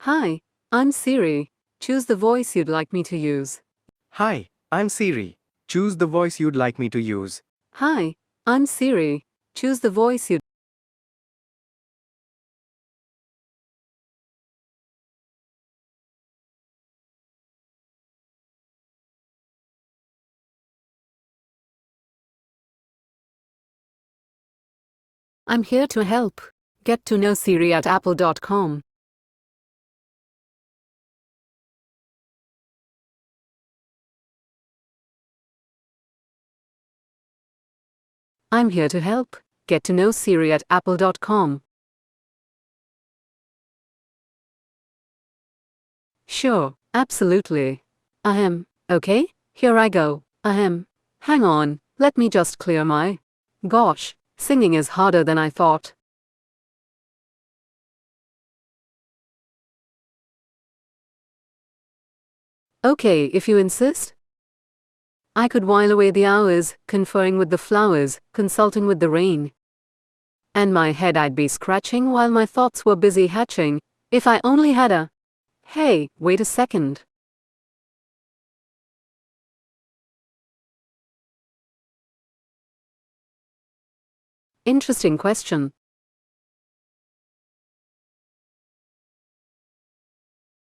Hi, I'm Siri. Choose the voice you'd like me to use. Hi, I'm Siri. Choose the voice you'd like me to use. Hi, I'm Siri. Choose the voice you'd I'm here to help. Get to know Siri at apple.com. I'm here to help. Get to know Siri at apple.com. Sure, absolutely. Ahem. Okay, here I go. Ahem. Hang on, let me just clear my. Gosh, singing is harder than I thought. Okay, if you insist. I could while away the hours, conferring with the flowers, consulting with the rain. And my head I'd be scratching while my thoughts were busy hatching, if I only had a. Hey, wait a second. Interesting question.